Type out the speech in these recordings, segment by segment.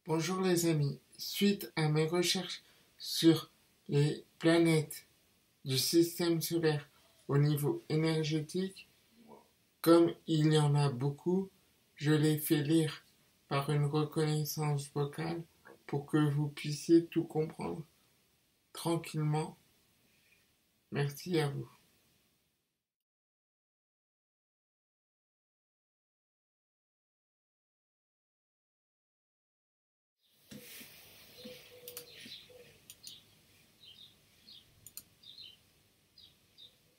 Bonjour les amis, suite à mes recherches sur les planètes du système solaire au niveau énergétique, comme il y en a beaucoup, je les fais lire par une reconnaissance vocale pour que vous puissiez tout comprendre tranquillement. Merci à vous.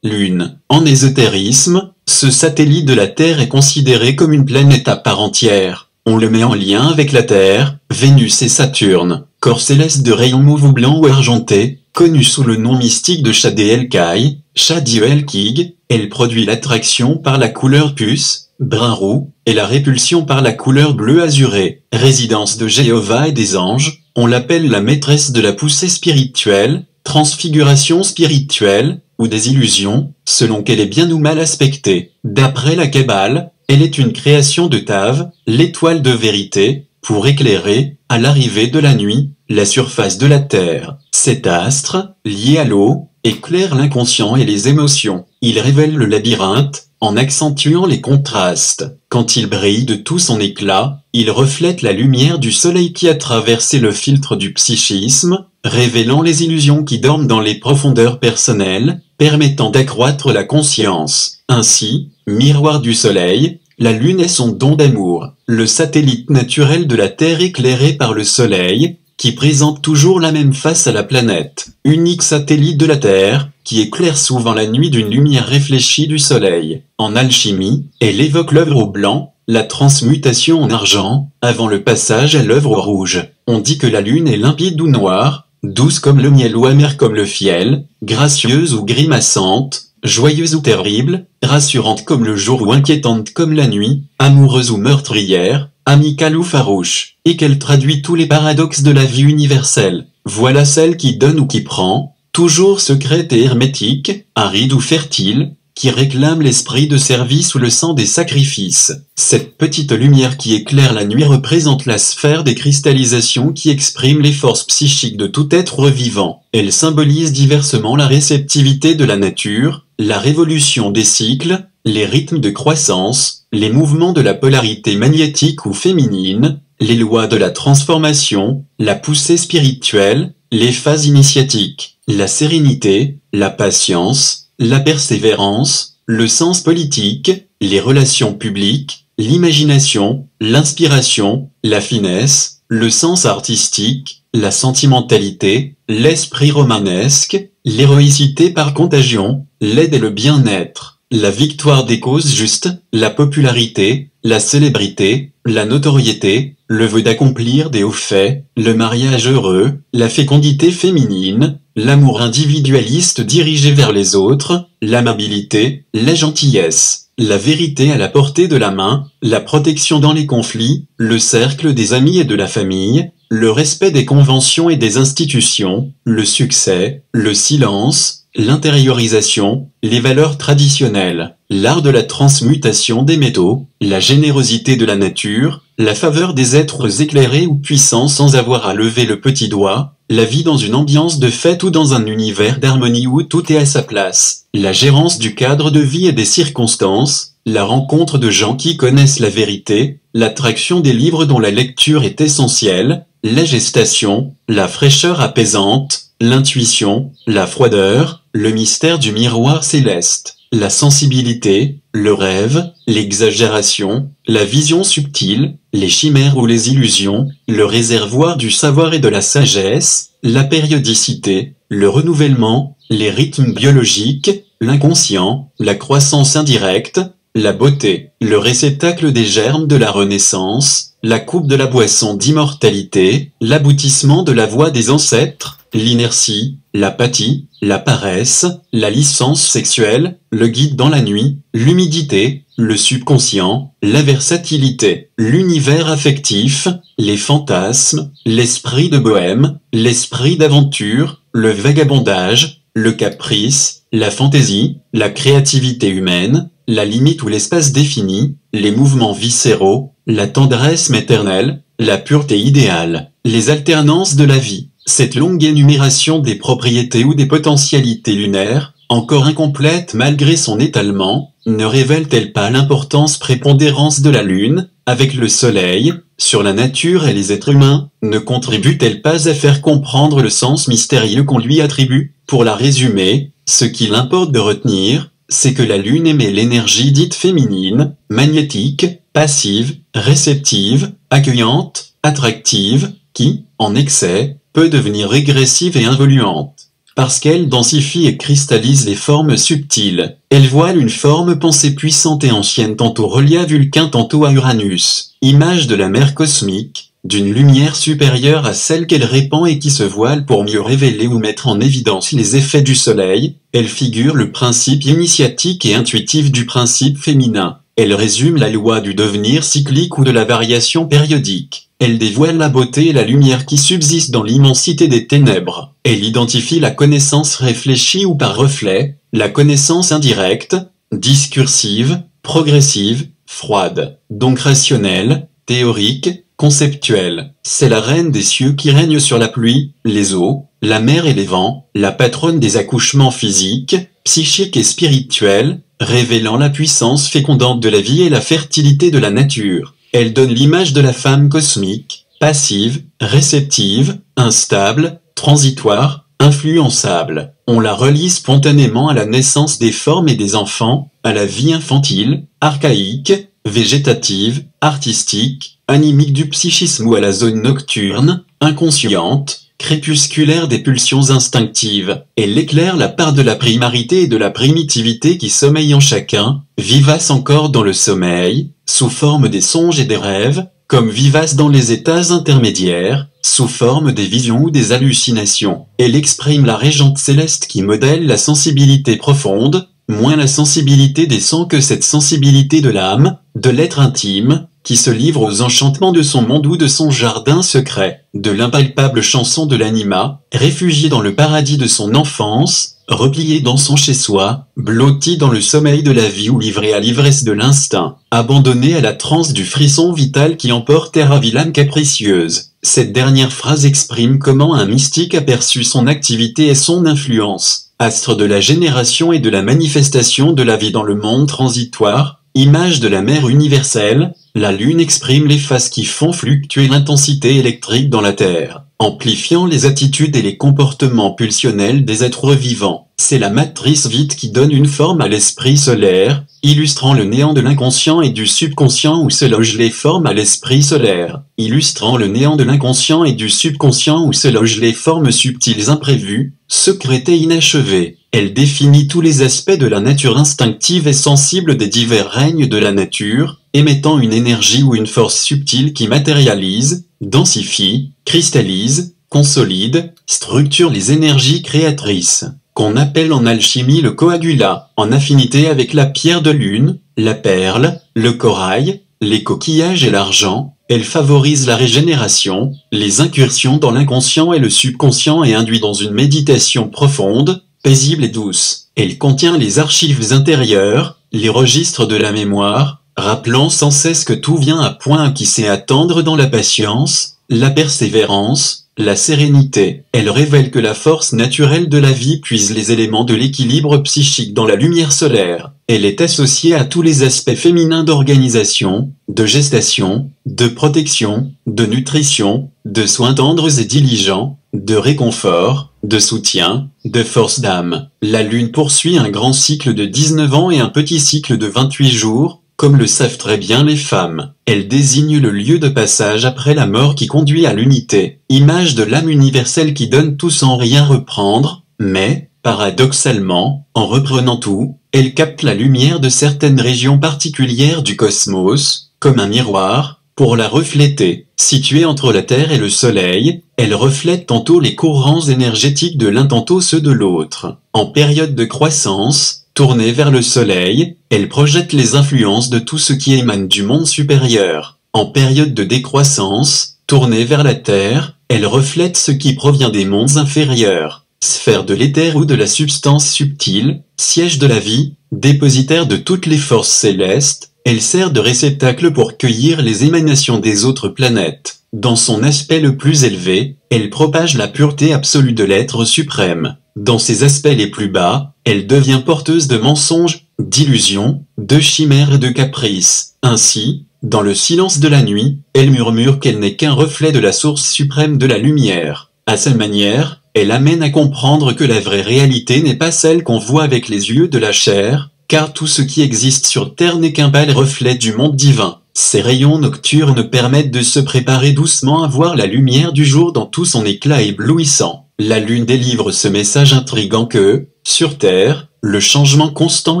Lune. En ésotérisme, ce satellite de la Terre est considéré comme une planète à part entière. On le met en lien avec la Terre, Vénus et Saturne, corps céleste de rayons mauve blanc ou argenté, connu sous le nom mystique de Shad-e-Elkai, Shad-e-Elkig. Elle produit l'attraction par la couleur puce, brun-roux, et la répulsion par la couleur bleu azuré. Résidence de Jéhovah et des anges, on l'appelle la maîtresse de la poussée spirituelle, transfiguration spirituelle, ou des illusions, selon qu'elle est bien ou mal aspectée. D'après la Kabbale, elle est une création de Tav, l'étoile de vérité, pour éclairer, à l'arrivée de la nuit, la surface de la Terre. Cet astre, lié à l'eau, éclaire l'inconscient et les émotions. Il révèle le labyrinthe, en accentuant les contrastes. Quand il brille de tout son éclat, il reflète la lumière du soleil qui a traversé le filtre du psychisme, révélant les illusions qui dorment dans les profondeurs personnelles, permettant d'accroître la conscience. Ainsi, miroir du soleil, la lune est son don d'amour, le satellite naturel de la Terre éclairé par le soleil, qui présente toujours la même face à la planète. Unique satellite de la Terre, qui éclaire souvent la nuit d'une lumière réfléchie du soleil. En alchimie, elle évoque l'œuvre au blanc, la transmutation en argent, avant le passage à l'œuvre au rouge. On dit que la lune est limpide ou noire, douce comme le miel ou amère comme le fiel, gracieuse ou grimaçante, joyeuse ou terrible, rassurante comme le jour ou inquiétante comme la nuit, amoureuse ou meurtrière, amicale ou farouche, et qu'elle traduit tous les paradoxes de la vie universelle. Voilà celle qui donne ou qui prend, toujours secrète et hermétique, aride ou fertile, qui réclame l'esprit de service ou le sang des sacrifices. Cette petite lumière qui éclaire la nuit représente la sphère des cristallisations qui exprime les forces psychiques de tout être vivant. Elle symbolise diversement la réceptivité de la nature, la révolution des cycles, les rythmes de croissance, les mouvements de la polarité magnétique ou féminine, les lois de la transformation, la poussée spirituelle, les phases initiatiques, la sérénité, la patience, la persévérance, le sens politique, les relations publiques, l'imagination, l'inspiration, la finesse, le sens artistique, la sentimentalité, l'esprit romanesque, l'héroïcité par contagion, l'aide et le bien-être, la victoire des causes justes, la popularité, la célébrité, la notoriété, le vœu d'accomplir des hauts faits, le mariage heureux, la fécondité féminine, l'amour individualiste dirigé vers les autres, l'amabilité, la gentillesse, la vérité à la portée de la main, la protection dans les conflits, le cercle des amis et de la famille, le respect des conventions et des institutions, le succès, le silence, l'intériorisation, les valeurs traditionnelles, l'art de la transmutation des métaux, la générosité de la nature, la faveur des êtres éclairés ou puissants sans avoir à lever le petit doigt, la vie dans une ambiance de fête ou dans un univers d'harmonie où tout est à sa place, la gérance du cadre de vie et des circonstances, la rencontre de gens qui connaissent la vérité, l'attraction des livres dont la lecture est essentielle, la gestation, la fraîcheur apaisante, l'intuition, la froideur, le mystère du miroir céleste, la sensibilité, le rêve, l'exagération, la vision subtile, les chimères ou les illusions, le réservoir du savoir et de la sagesse, la périodicité, le renouvellement, les rythmes biologiques, l'inconscient, la croissance indirecte, la beauté, le réceptacle des germes de la renaissance, la coupe de la boisson d'immortalité, l'aboutissement de la voie des ancêtres, l'inertie, l'apathie, la paresse, la licence sexuelle, le guide dans la nuit, l'humidité, le subconscient, la versatilité, l'univers affectif, les fantasmes, l'esprit de bohème, l'esprit d'aventure, le vagabondage, le caprice, la fantaisie, la créativité humaine, la limite ou l'espace défini, les mouvements viscéraux, la tendresse maternelle, la pureté idéale, les alternances de la vie. Cette longue énumération des propriétés ou des potentialités lunaires, encore incomplète malgré son étalement, ne révèle-t-elle pas l'importance prépondérance de la Lune, avec le Soleil, sur la nature et les êtres humains, ne contribue-t-elle pas à faire comprendre le sens mystérieux qu'on lui attribue? Pour la résumer, ce qu'il importe de retenir, c'est que la Lune émet l'énergie dite féminine, magnétique, passive, réceptive, accueillante, attractive, qui, en excès, peut devenir régressive et involuante. Parce qu'elle densifie et cristallise les formes subtiles, elle voile une forme pensée puissante et ancienne tantôt reliée à Vulcain tantôt à Uranus, image de la mer cosmique, d'une lumière supérieure à celle qu'elle répand et qui se voile pour mieux révéler ou mettre en évidence les effets du soleil, elle figure le principe initiatique et intuitif du principe féminin. Elle résume la loi du devenir cyclique ou de la variation périodique. Elle dévoile la beauté et la lumière qui subsistent dans l'immensité des ténèbres. Elle identifie la connaissance réfléchie ou par reflet, la connaissance indirecte, discursive, progressive, froide, donc rationnelle, théorique, conceptuelle. C'est la reine des cieux qui règne sur la pluie, les eaux, la mer et les vents, la patronne des accouchements physiques, psychiques et spirituels, révélant la puissance fécondante de la vie et la fertilité de la nature. Elle donne l'image de la femme cosmique, passive, réceptive, instable, transitoire, influençable. On la relie spontanément à la naissance des formes et des enfants, à la vie infantile, archaïque, végétative, artistique, animique du psychisme ou à la zone nocturne, inconsciente, crépusculaire des pulsions instinctives. Elle éclaire la part de la primarité et de la primitivité qui sommeille en chacun, vivace encore dans le sommeil, sous forme des songes et des rêves, comme vivace dans les états intermédiaires, sous forme des visions ou des hallucinations. Elle exprime la régente céleste qui modèle la sensibilité profonde, moins la sensibilité des sens que cette sensibilité de l'âme, de l'être intime, qui se livre aux enchantements de son monde ou de son jardin secret, de l'impalpable chanson de l'anima, réfugié dans le paradis de son enfance, replié dans son chez-soi, blotti dans le sommeil de la vie ou livré à l'ivresse de l'instinct, abandonné à la transe du frisson vital qui emporte et ravit l'âme capricieuse. Cette dernière phrase exprime comment un mystique aperçut son activité et son influence, astre de la génération et de la manifestation de la vie dans le monde transitoire, image de la mer universelle. La Lune exprime les phases qui font fluctuer l'intensité électrique dans la Terre, amplifiant les attitudes et les comportements pulsionnels des êtres vivants. C'est la matrice vide qui donne une forme à l'esprit solaire, illustrant le néant de l'inconscient et du subconscient où se logent les formes à l'esprit solaire, illustrant le néant de l'inconscient et du subconscient où se logent les formes subtiles imprévues, secrètes et inachevées. Elle définit tous les aspects de la nature instinctive et sensible des divers règnes de la nature, émettant une énergie ou une force subtile qui matérialise, densifie, cristallise, consolide, structure les énergies créatrices, qu'on appelle en alchimie le coagulat, en affinité avec la pierre de lune, la perle, le corail, les coquillages et l'argent. Elle favorise la régénération, les incursions dans l'inconscient et le subconscient et induit dans une méditation profonde, paisible et douce. Elle contient les archives intérieures, les registres de la mémoire, rappelant sans cesse que tout vient à point à qui sait attendre dans la patience, la persévérance, la sérénité. Elle révèle que la force naturelle de la vie puise les éléments de l'équilibre psychique dans la lumière solaire. Elle est associée à tous les aspects féminins d'organisation, de gestation, de protection, de nutrition, de soins tendres et diligents, de réconfort, de soutien, de force d'âme. La Lune poursuit un grand cycle de 19 ans et un petit cycle de 28 jours, comme le savent très bien les femmes. Elle désigne le lieu de passage après la mort qui conduit à l'unité, image de l'âme universelle qui donne tout sans rien reprendre, mais, paradoxalement, en reprenant tout, elle capte la lumière de certaines régions particulières du cosmos, comme un miroir, pour la refléter. Située entre la Terre et le Soleil, elle reflète tantôt les courants énergétiques de l'un tantôt ceux de l'autre. En période de croissance, tournée vers le Soleil, elle projette les influences de tout ce qui émane du monde supérieur. En période de décroissance, tournée vers la Terre, elle reflète ce qui provient des mondes inférieurs. Sphère de l'éther ou de la substance subtile, siège de la vie, dépositaire de toutes les forces célestes, elle sert de réceptacle pour cueillir les émanations des autres planètes. Dans son aspect le plus élevé, elle propage la pureté absolue de l'être suprême. Dans ses aspects les plus bas, elle devient porteuse de mensonges, d'illusions, de chimères et de caprices. Ainsi, dans le silence de la nuit, elle murmure qu'elle n'est qu'un reflet de la source suprême de la lumière. À sa manière, elle amène à comprendre que la vraie réalité n'est pas celle qu'on voit avec les yeux de la chair, car tout ce qui existe sur Terre n'est qu'un pâle reflet du monde divin. Ces rayons nocturnes permettent de se préparer doucement à voir la lumière du jour dans tout son éclat éblouissant. La lune délivre ce message intrigant que, sur Terre, le changement constant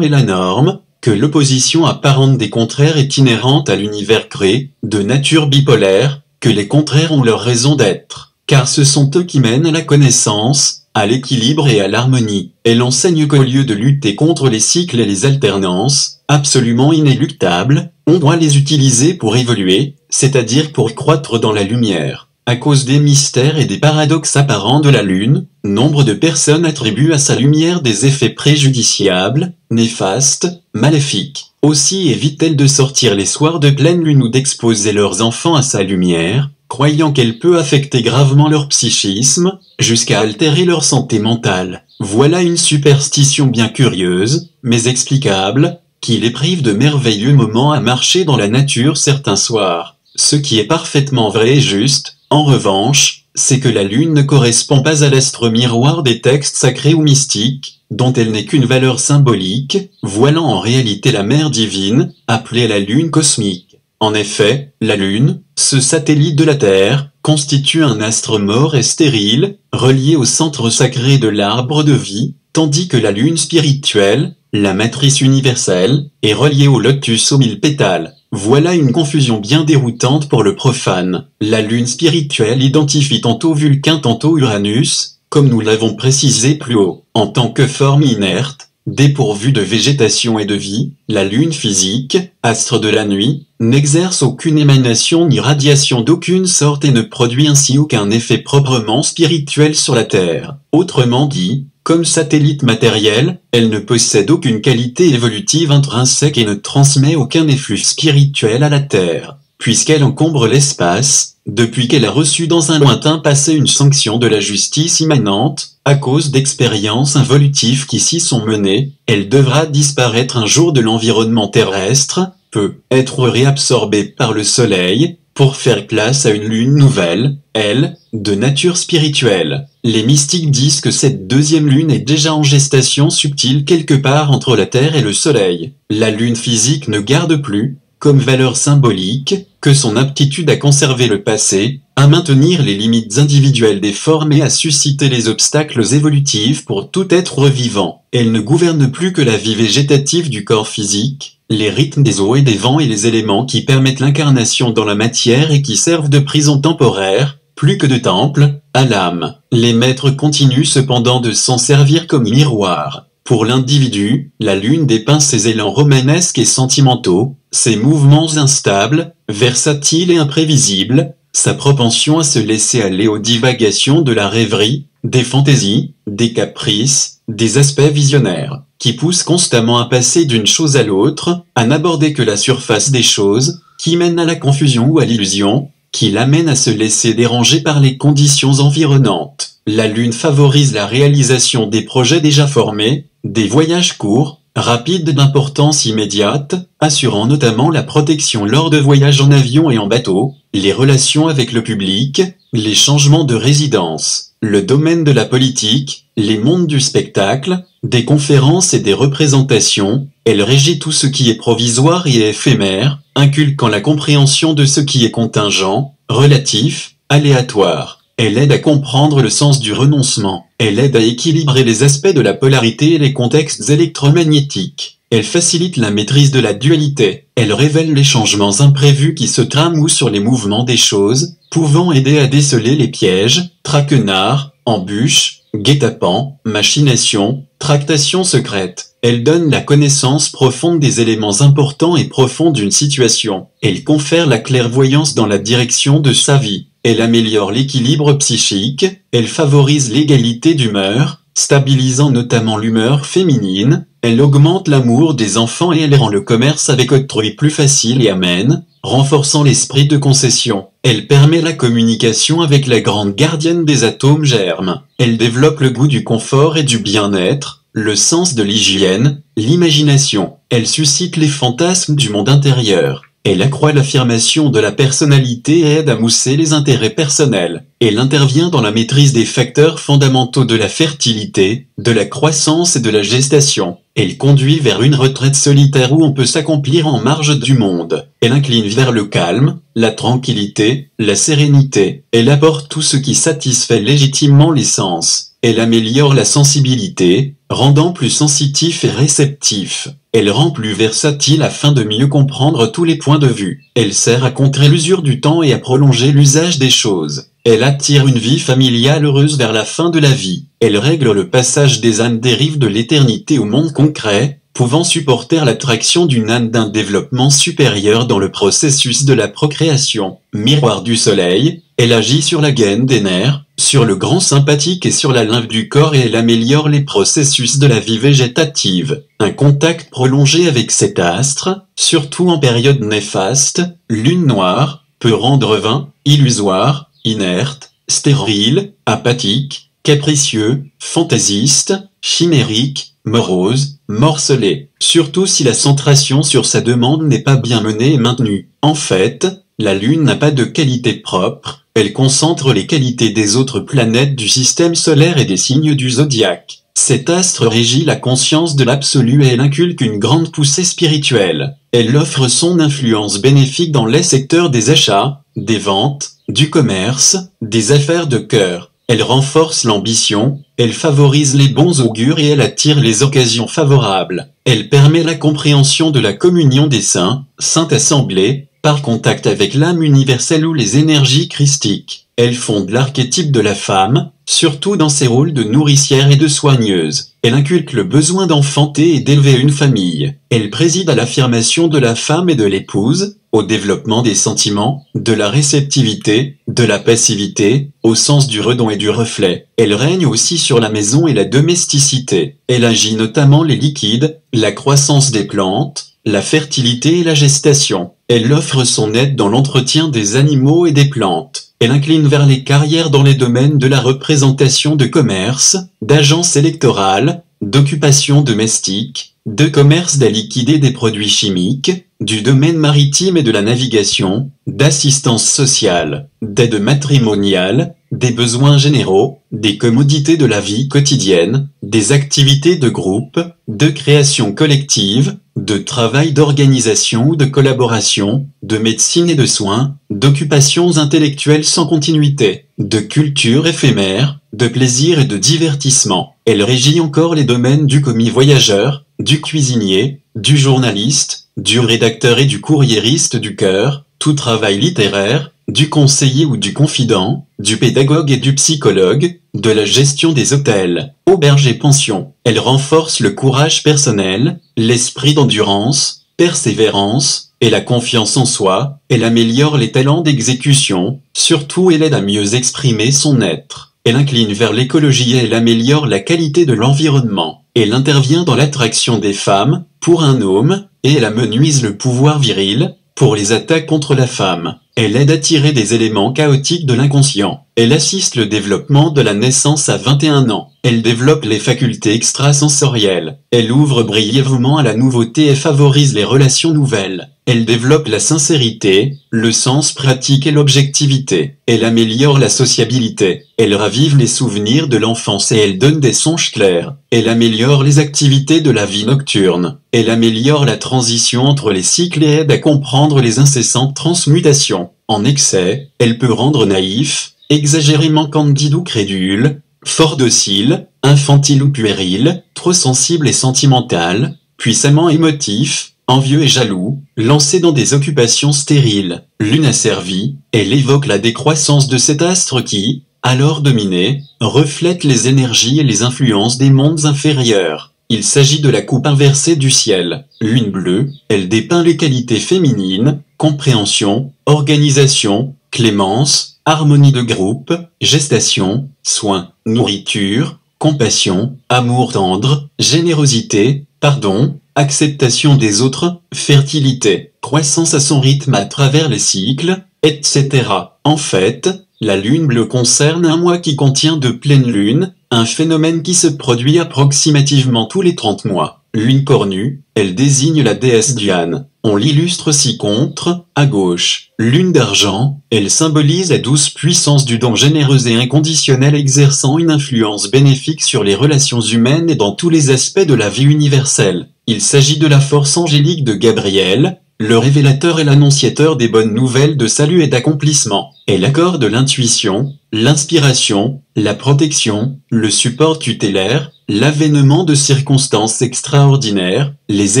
est la norme, que l'opposition apparente des contraires est inhérente à l'univers créé, de nature bipolaire, que les contraires ont leur raison d'être, car ce sont eux qui mènent à la connaissance, à l'équilibre et à l'harmonie. Elle enseigne qu'au lieu de lutter contre les cycles et les alternances, absolument inéluctables, on doit les utiliser pour évoluer, c'est-à-dire pour croître dans la lumière. À cause des mystères et des paradoxes apparents de la Lune, nombre de personnes attribuent à sa lumière des effets préjudiciables, néfastes, maléfiques. Aussi évitent-elles de sortir les soirs de pleine lune ou d'exposer leurs enfants à sa lumière, croyant qu'elle peut affecter gravement leur psychisme, jusqu'à altérer leur santé mentale. Voilà une superstition bien curieuse, mais explicable, qui les prive de merveilleux moments à marcher dans la nature certains soirs. Ce qui est parfaitement vrai et juste, en revanche, c'est que la lune ne correspond pas à l'astre miroir des textes sacrés ou mystiques, dont elle n'est qu'une valeur symbolique, voilant en réalité la mère divine, appelée la lune cosmique. En effet, la lune, ce satellite de la Terre, constitue un astre mort et stérile, relié au centre sacré de l'arbre de vie, tandis que la lune spirituelle, la matrice universelle, est reliée au lotus aux 1000 pétales. Voilà une confusion bien déroutante pour le profane. La lune spirituelle identifie tantôt Vulcain tantôt Uranus, comme nous l'avons précisé plus haut. En tant que forme inerte, dépourvue de végétation et de vie, la lune physique, astre de la nuit, n'exerce aucune émanation ni radiation d'aucune sorte et ne produit ainsi aucun effet proprement spirituel sur la Terre. Autrement dit, comme satellite matériel, elle ne possède aucune qualité évolutive intrinsèque et ne transmet aucun effluve spirituel à la Terre, puisqu'elle encombre l'espace, depuis qu'elle a reçu dans un lointain passé une sanction de la justice immanente, à cause d'expériences involutives qui s'y sont menées, elle devra disparaître un jour de l'environnement terrestre, peut être réabsorbée par le Soleil, pour faire place à une lune nouvelle, elle, de nature spirituelle. Les mystiques disent que cette deuxième lune est déjà en gestation subtile quelque part entre la Terre et le Soleil. La lune physique ne garde plus, comme valeur symbolique, que son aptitude à conserver le passé, à maintenir les limites individuelles des formes et à susciter les obstacles évolutifs pour tout être vivant. Elle ne gouverne plus que la vie végétative du corps physique, les rythmes des eaux et des vents et les éléments qui permettent l'incarnation dans la matière et qui servent de prison temporaire, plus que de temple, à l'âme. Les maîtres continuent cependant de s'en servir comme miroir. Pour l'individu, la lune dépeint ses élans romanesques et sentimentaux, ses mouvements instables, versatiles et imprévisibles, sa propension à se laisser aller aux divagations de la rêverie, des fantaisies, des caprices, des aspects visionnaires, qui poussent constamment à passer d'une chose à l'autre, à n'aborder que la surface des choses, qui mènent à la confusion ou à l'illusion, qui l'amènent à se laisser déranger par les conditions environnantes. La lune favorise la réalisation des projets déjà formés, des voyages courts, rapides d'importance immédiate, assurant notamment la protection lors de voyages en avion et en bateau, les relations avec le public, les changements de résidence, le domaine de la politique, les mondes du spectacle, des conférences et des représentations. Elle régit tout ce qui est provisoire et éphémère, inculquant la compréhension de ce qui est contingent, relatif, aléatoire. Elle aide à comprendre le sens du renoncement. Elle aide à équilibrer les aspects de la polarité et les contextes électromagnétiques. Elle facilite la maîtrise de la dualité. Elle révèle les changements imprévus qui se trament sur les mouvements des choses, pouvant aider à déceler les pièges, traquenards, embûches, guet-apens, machinations, tractations secrètes. Elle donne la connaissance profonde des éléments importants et profonds d'une situation. Elle confère la clairvoyance dans la direction de sa vie. Elle améliore l'équilibre psychique, elle favorise l'égalité d'humeur, stabilisant notamment l'humeur féminine, elle augmente l'amour des enfants et elle rend le commerce avec autrui plus facile et amène, renforçant l'esprit de concession. Elle permet la communication avec la grande gardienne des atomes germes. Elle développe le goût du confort et du bien-être, le sens de l'hygiène, l'imagination. Elle suscite les fantasmes du monde intérieur. Elle accroît l'affirmation de la personnalité et aide à mousser les intérêts personnels. Elle intervient dans la maîtrise des facteurs fondamentaux de la fertilité, de la croissance et de la gestation. Elle conduit vers une retraite solitaire où on peut s'accomplir en marge du monde. Elle incline vers le calme, la tranquillité, la sérénité. Elle apporte tout ce qui satisfait légitimement les sens. Elle améliore la sensibilité, rendant plus sensitif et réceptif. Elle rend plus versatile afin de mieux comprendre tous les points de vue. Elle sert à contrer l'usure du temps et à prolonger l'usage des choses. Elle attire une vie familiale heureuse vers la fin de la vie. Elle règle le passage des ânes des rives de l'éternité au monde concret, pouvant supporter l'attraction d'une âne d'un développement supérieur dans le processus de la procréation. Miroir du soleil, elle agit sur la gaine des nerfs, sur le grand sympathique et sur la lymphe du corps et elle améliore les processus de la vie végétative. Un contact prolongé avec cet astre, surtout en période néfaste, lune noire, peut rendre vain, illusoire, inerte, stérile, apathique, capricieux, fantaisiste, chimérique, morose, morcelé, surtout si la centration sur sa demande n'est pas bien menée et maintenue. En fait, la Lune n'a pas de qualité propre, elle concentre les qualités des autres planètes du système solaire et des signes du zodiaque. Cet astre régit la conscience de l'absolu et elle inculque une grande poussée spirituelle. Elle offre son influence bénéfique dans les secteurs des achats, des ventes, du commerce, des affaires de cœur. Elle renforce l'ambition, elle favorise les bons augures et elle attire les occasions favorables. Elle permet la compréhension de la communion des saints, Sainte Assemblée, par contact avec l'âme universelle ou les énergies christiques. Elle fonde l'archétype de la femme, surtout dans ses rôles de nourricière et de soigneuse. Elle inculque le besoin d'enfanter et d'élever une famille. Elle préside à l'affirmation de la femme et de l'épouse, au développement des sentiments, de la réceptivité, de la passivité, au sens du redon et du reflet. Elle règne aussi sur la maison et la domesticité. Elle agit notamment les liquides, la croissance des plantes, la fertilité et la gestation. Elle offre son aide dans l'entretien des animaux et des plantes. Elle incline vers les carrières dans les domaines de la représentation de commerce, d'agence électorale, d'occupation domestique, de commerce des liquides et des produits chimiques, du domaine maritime et de la navigation, d'assistance sociale, d'aide matrimoniale, des besoins généraux, des commodités de la vie quotidienne, des activités de groupe, de création collective, de travail d'organisation ou de collaboration, de médecine et de soins, d'occupations intellectuelles sans continuité, de culture éphémère, de plaisir et de divertissement. Elle régit encore les domaines du commis voyageur, du cuisinier, du journaliste, du rédacteur et du courriériste du cœur, tout travail littéraire, du conseiller ou du confident, du pédagogue et du psychologue, de la gestion des hôtels, auberges et pensions. Elle renforce le courage personnel, l'esprit d'endurance, persévérance, et la confiance en soi. Elle améliore les talents d'exécution, surtout elle aide à mieux exprimer son être. Elle incline vers l'écologie et elle améliore la qualité de l'environnement. Elle intervient dans l'attraction des femmes, pour un homme, et elle amenuise le pouvoir viril, pour les attaques contre la femme. Elle aide à tirer des éléments chaotiques de l'inconscient. Elle assiste le développement de la naissance à 21 ans. Elle développe les facultés extrasensorielles. Elle ouvre brièvement à la nouveauté et favorise les relations nouvelles. Elle développe la sincérité, le sens pratique et l'objectivité. Elle améliore la sociabilité. Elle ravive les souvenirs de l'enfance et elle donne des songes clairs. Elle améliore les activités de la vie nocturne. Elle améliore la transition entre les cycles et aide à comprendre les incessantes transmutations. En excès, elle peut rendre naïf, exagérément candide ou crédule, fort docile, infantile ou puéril, trop sensible et sentimental, puissamment émotif, envieux et jaloux, lancé dans des occupations stériles. Lune asservie, elle évoque la décroissance de cet astre qui, alors dominé, reflète les énergies et les influences des mondes inférieurs. Il s'agit de la coupe inversée du ciel. Lune bleue, elle dépeint les qualités féminines, compréhension, organisation, clémence, harmonie de groupe, gestation, soin, nourriture, compassion, amour tendre, générosité, pardon, acceptation des autres, fertilité, croissance à son rythme à travers les cycles, etc. En fait, la lune bleue concerne un mois qui contient de pleines lunes, un phénomène qui se produit approximativement tous les 30 mois. Lune cornue, elle désigne la déesse Diane. On l'illustre ci-contre, à gauche. Lune d'argent, elle symbolise la douce puissance du don généreux et inconditionnel exerçant une influence bénéfique sur les relations humaines et dans tous les aspects de la vie universelle. Il s'agit de la force angélique de Gabriel, le révélateur et l'annonciateur des bonnes nouvelles de salut et d'accomplissement. Elle accorde l'intuition, l'inspiration, la protection, le support tutélaire, l'avènement de circonstances extraordinaires, les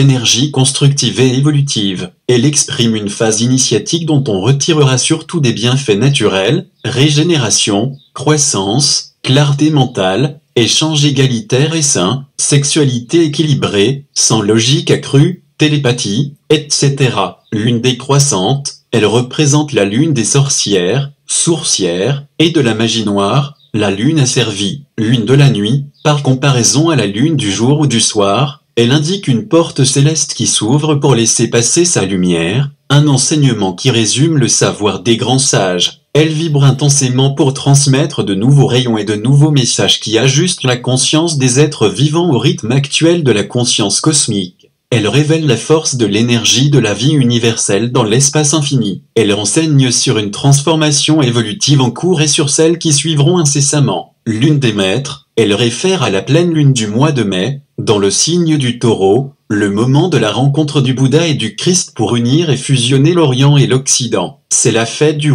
énergies constructives et évolutives. Elle exprime une phase initiatique dont on retirera surtout des bienfaits naturels, régénération, croissance, clarté mentale, échange égalitaire et sain, sexualité équilibrée, sans logique accrue, télépathie, etc. Lune décroissante, elle représente la lune des sorcières, sourcières, et de la magie noire, la lune asservie. Lune de la nuit, par comparaison à la lune du jour ou du soir, elle indique une porte céleste qui s'ouvre pour laisser passer sa lumière, un enseignement qui résume le savoir des grands sages. Elle vibre intensément pour transmettre de nouveaux rayons et de nouveaux messages qui ajustent la conscience des êtres vivants au rythme actuel de la conscience cosmique. Elle révèle la force de l'énergie de la vie universelle dans l'espace infini. Elle renseigne sur une transformation évolutive en cours et sur celles qui suivront incessamment. Lune des maîtres, elle réfère à la pleine lune du mois de mai, dans le signe du Taureau, le moment de la rencontre du Bouddha et du Christ pour unir et fusionner l'Orient et l'Occident. C'est la fête du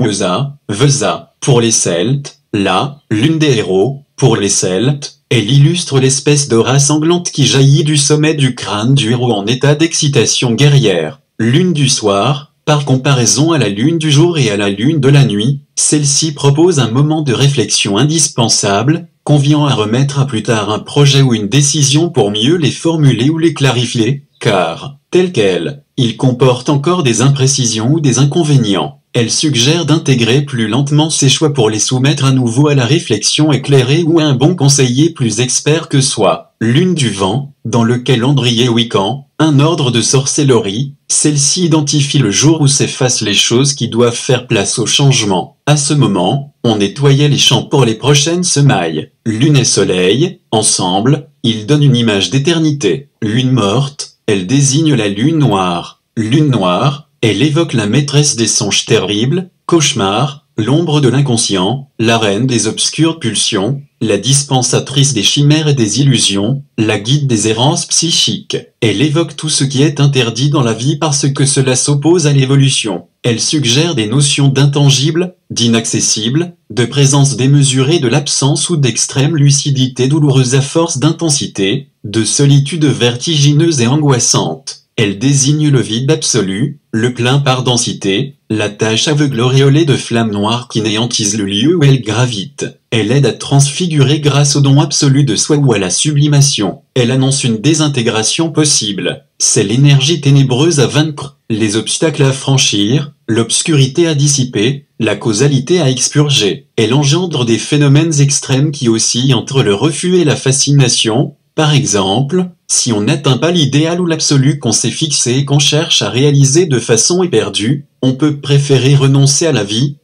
Vesa, pour les Celtes, la lune des héros, pour les Celtes. Elle illustre l'espèce d'aura sanglante qui jaillit du sommet du crâne du héros en état d'excitation guerrière. Lune du soir, par comparaison à la lune du jour et à la lune de la nuit, celle-ci propose un moment de réflexion indispensable, conviant à remettre à plus tard un projet ou une décision pour mieux les formuler ou les clarifier, car, tel quel, il comporte encore des imprécisions ou des inconvénients. Elle suggère d'intégrer plus lentement ses choix pour les soumettre à nouveau à la réflexion éclairée ou à un bon conseiller plus expert que soi. Lune du vent, dans le calendrier Wiccan, un ordre de sorcellerie, celle-ci identifie le jour où s'effacent les choses qui doivent faire place au changement. À ce moment, on nettoyait les champs pour les prochaines semailles. Lune et soleil, ensemble, ils donnent une image d'éternité. Lune morte, elle désigne la lune noire. Lune noire, elle évoque la maîtresse des songes terribles, cauchemars, l'ombre de l'inconscient, la reine des obscures pulsions, la dispensatrice des chimères et des illusions, la guide des errances psychiques. Elle évoque tout ce qui est interdit dans la vie parce que cela s'oppose à l'évolution. Elle suggère des notions d'intangible, d'inaccessible, de présence démesurée de l'absence ou d'extrême lucidité douloureuse à force d'intensité, de solitude vertigineuse et angoissante. Elle désigne le vide absolu, le plein par densité, la tache aveugle auréolée de flammes noires qui néantisent le lieu où elle gravite. Elle aide à transfigurer grâce au don absolu de soi ou à la sublimation. Elle annonce une désintégration possible. C'est l'énergie ténébreuse à vaincre, les obstacles à franchir, l'obscurité à dissiper, la causalité à expurger. Elle engendre des phénomènes extrêmes qui oscillent entre le refus et la fascination. Par exemple, si on n'atteint pas l'idéal ou l'absolu qu'on s'est fixé et qu'on cherche à réaliser de façon éperdue, on peut préférer renoncer à la vie,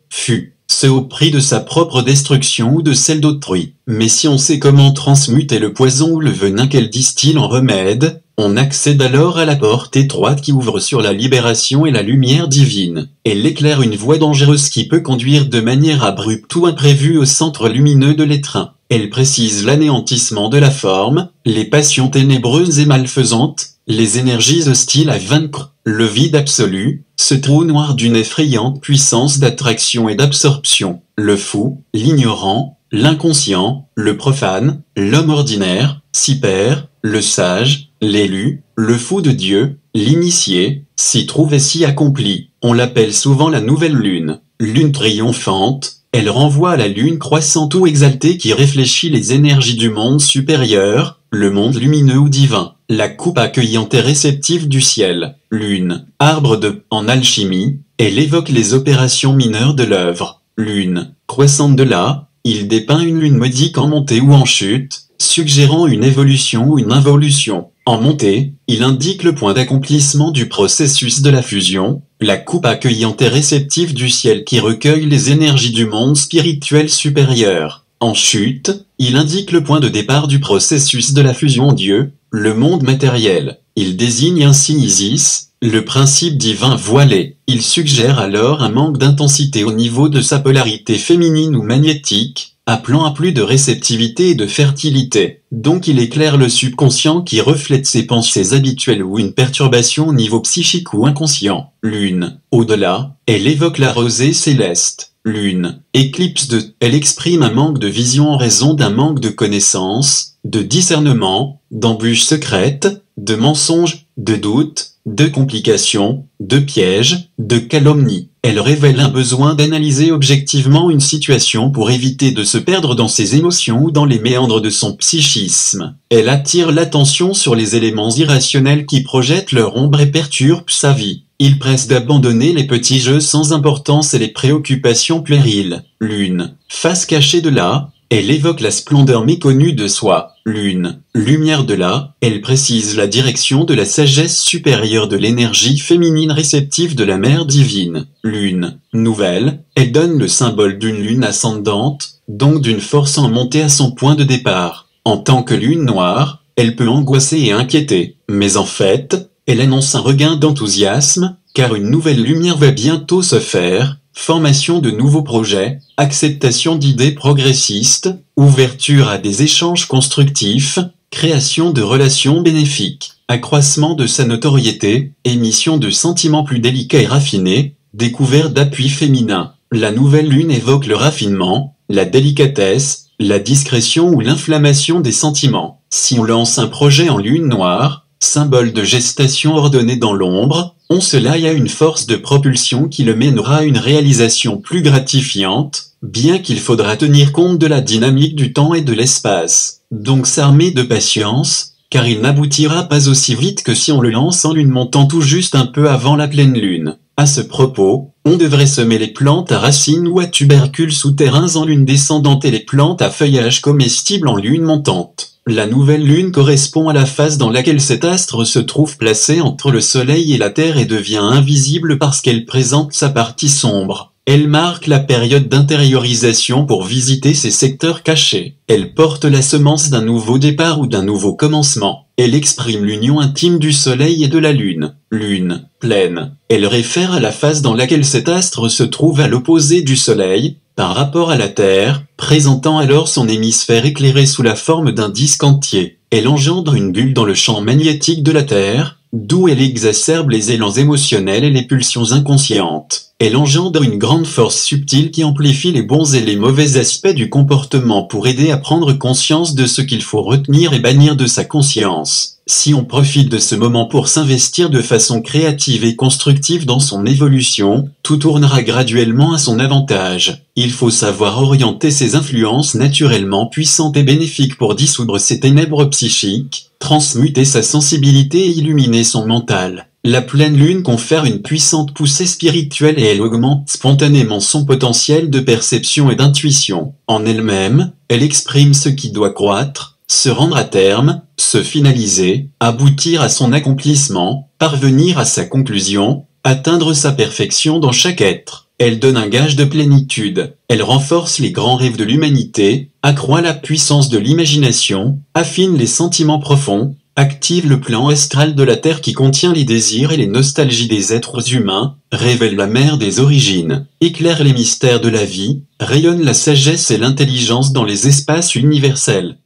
ce au prix de sa propre destruction ou de celle d'autrui. Mais si on sait comment transmuter le poison ou le venin qu'elle distille en remède, on accède alors à la porte étroite qui ouvre sur la libération et la lumière divine. Elle éclaire une voie dangereuse qui peut conduire de manière abrupte ou imprévue au centre lumineux de l'étreint. Elle précise l'anéantissement de la forme, les passions ténébreuses et malfaisantes, les énergies hostiles à vaincre, le vide absolu, ce trou noir d'une effrayante puissance d'attraction et d'absorption, le fou, l'ignorant, l'inconscient, le profane, l'homme ordinaire, s'y perd, le sage, l'élu, le fou de Dieu, l'initié, s'y trouve et s'y accomplit. On l'appelle souvent la nouvelle lune, lune triomphante. Elle renvoie à la lune croissante ou exaltée qui réfléchit les énergies du monde supérieur, le monde lumineux ou divin, la coupe accueillante et réceptive du ciel. Lune, arbre en alchimie, elle évoque les opérations mineures de l'œuvre. Lune, croissante de là, il dépeint une lune modique en montée ou en chute, suggérant une évolution ou une involution. En montée, il indique le point d'accomplissement du processus de la fusion, la coupe accueillante et réceptive du ciel qui recueille les énergies du monde spirituel supérieur. En chute, il indique le point de départ du processus de la fusion en Dieu, le monde matériel. Il désigne ainsi Isis, le principe divin voilé. Il suggère alors un manque d'intensité au niveau de sa polarité féminine ou magnétique, appelant à plus de réceptivité et de fertilité. Donc il éclaire le subconscient qui reflète ses pensées habituelles ou une perturbation au niveau psychique ou inconscient. Lune, au-delà, elle évoque la rosée céleste. Lune, éclipse de, elle exprime un manque de vision en raison d'un manque de connaissance, de discernement, d'embûches secrètes, de mensonges, de doutes, de complications, de pièges, de calomnies. Elle révèle un besoin d'analyser objectivement une situation pour éviter de se perdre dans ses émotions ou dans les méandres de son psychisme. Elle attire l'attention sur les éléments irrationnels qui projettent leur ombre et perturbent sa vie. Il presse d'abandonner les petits jeux sans importance et les préoccupations puériles. Lune, face cachée de là, elle évoque la splendeur méconnue de soi. Lune, lumière de là, elle précise la direction de la sagesse supérieure de l'énergie féminine réceptive de la mère divine. Lune, nouvelle, elle donne le symbole d'une lune ascendante, donc d'une force en montée à son point de départ. En tant que lune noire, elle peut angoisser et inquiéter, mais en fait, elle annonce un regain d'enthousiasme, car une nouvelle lumière va bientôt se faire. Formation de nouveaux projets, acceptation d'idées progressistes, ouverture à des échanges constructifs, création de relations bénéfiques, accroissement de sa notoriété, émission de sentiments plus délicats et raffinés, découverte d'appuis féminins. La nouvelle lune évoque le raffinement, la délicatesse, la discrétion ou l'inflammation des sentiments. Si on lance un projet en lune noire, symbole de gestation ordonnée dans l'ombre, on se laille à une force de propulsion qui le mènera à une réalisation plus gratifiante, bien qu'il faudra tenir compte de la dynamique du temps et de l'espace. Donc s'armer de patience, car il n'aboutira pas aussi vite que si on le lance en lune montant tout juste un peu avant la pleine lune. À ce propos, on devrait semer les plantes à racines ou à tubercules souterrains en lune descendante et les plantes à feuillage comestible en lune montante. La nouvelle lune correspond à la phase dans laquelle cet astre se trouve placé entre le soleil et la terre et devient invisible parce qu'elle présente sa partie sombre. Elle marque la période d'intériorisation pour visiter ces secteurs cachés. Elle porte la semence d'un nouveau départ ou d'un nouveau commencement. Elle exprime l'union intime du soleil et de la lune. Lune, pleine. Elle réfère à la phase dans laquelle cet astre se trouve à l'opposé du soleil, par rapport à la Terre, présentant alors son hémisphère éclairé sous la forme d'un disque entier. Elle engendre une bulle dans le champ magnétique de la Terre, d'où elle exacerbe les élans émotionnels et les pulsions inconscientes. Elle engendre une grande force subtile qui amplifie les bons et les mauvais aspects du comportement pour aider à prendre conscience de ce qu'il faut retenir et bannir de sa conscience. Si on profite de ce moment pour s'investir de façon créative et constructive dans son évolution, tout tournera graduellement à son avantage. Il faut savoir orienter ses influences naturellement puissantes et bénéfiques pour dissoudre ses ténèbres psychiques, transmuter sa sensibilité et illuminer son mental. La pleine lune confère une puissante poussée spirituelle et elle augmente spontanément son potentiel de perception et d'intuition. En elle-même, elle exprime ce qui doit croître, se rendre à terme, se finaliser, aboutir à son accomplissement, parvenir à sa conclusion, atteindre sa perfection dans chaque être. Elle donne un gage de plénitude. Elle renforce les grands rêves de l'humanité, accroît la puissance de l'imagination, affine les sentiments profonds, active le plan astral de la Terre qui contient les désirs et les nostalgies des êtres humains, révèle la mer des origines, éclaire les mystères de la vie, rayonne la sagesse et l'intelligence dans les espaces universels.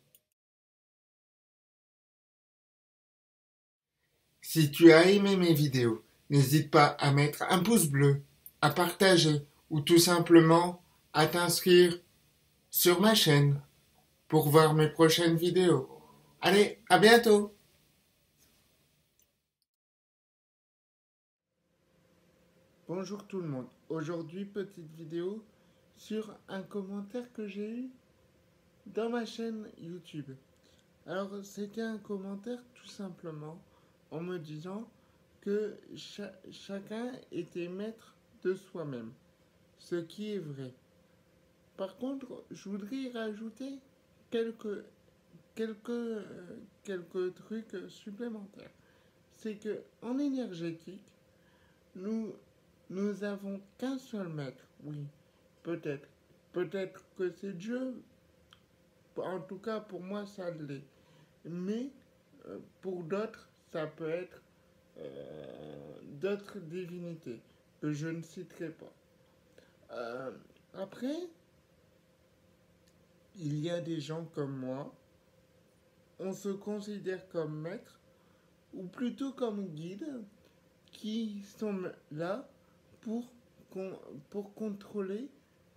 Si tu as aimé mes vidéos, n'hésite pas à mettre un pouce bleu, à partager ou tout simplement à t'inscrire sur ma chaîne pour voir mes prochaines vidéos. Allez, à bientôt! Bonjour tout le monde. Aujourd'hui, petite vidéo sur un commentaire que j'ai eu dans ma chaîne YouTube. Alors, c'était un commentaire tout simplement en me disant que chacun était maître de soi-même, ce qui est vrai. Par contre, je voudrais y rajouter quelques quelques trucs supplémentaires. C'est que en énergétique, nous avons qu'un seul maître, oui, peut-être. Peut-être que c'est Dieu, en tout cas pour moi ça l'est. Mais pour d'autres, ça peut être d'autres divinités que je ne citerai pas. Après, il y a des gens comme moi, on se considère comme maître, ou plutôt comme guide, qui sont là pour, pour contrôler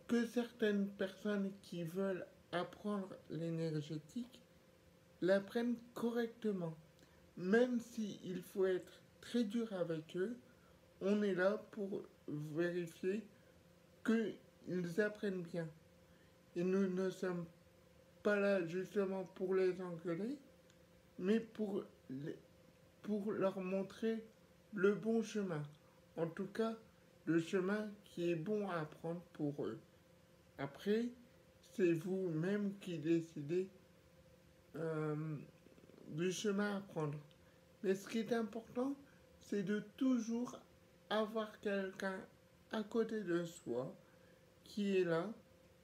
que certaines personnes qui veulent apprendre l'énergétique l'apprennent correctement. Même s'il faut être très dur avec eux, on est là pour vérifier qu'ils apprennent bien. Et nous ne sommes pas là justement pour les engueuler, mais pour leur montrer le bon chemin. En tout cas, le chemin qui est bon à prendre pour eux. Après, c'est vous-même qui décidez du chemin à prendre. Mais ce qui est important, c'est de toujours avoir quelqu'un à côté de soi qui est là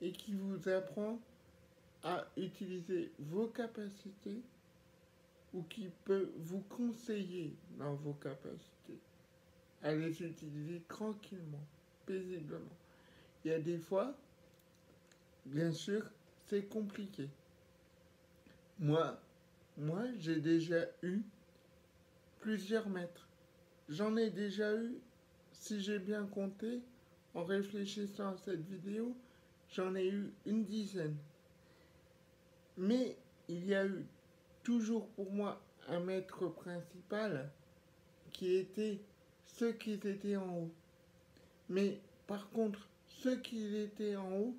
et qui vous apprend à utiliser vos capacités ou qui peut vous conseiller dans vos capacités, à les utiliser tranquillement, paisiblement. Il y a des fois, bien sûr, c'est compliqué. Moi, j'ai déjà eu plusieurs maîtres. J'en ai déjà eu, si j'ai bien compté, en réfléchissant à cette vidéo, j'en ai eu une dizaine. Mais il y a eu toujours pour moi un maître principal qui était ceux qui étaient en haut. Mais par contre, ceux qui étaient en haut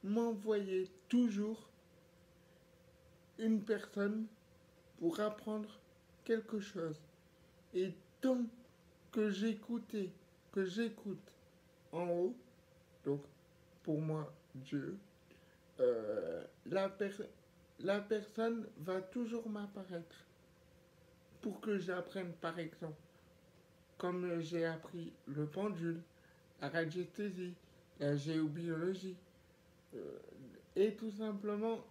m'envoyaient toujours une personne pour apprendre quelque chose. Et tant que j'écoute en haut, donc pour moi Dieu, la personne va toujours m'apparaître pour que j'apprenne, par exemple, comme j'ai appris le pendule, la radiesthésie, la géobiologie, et tout simplement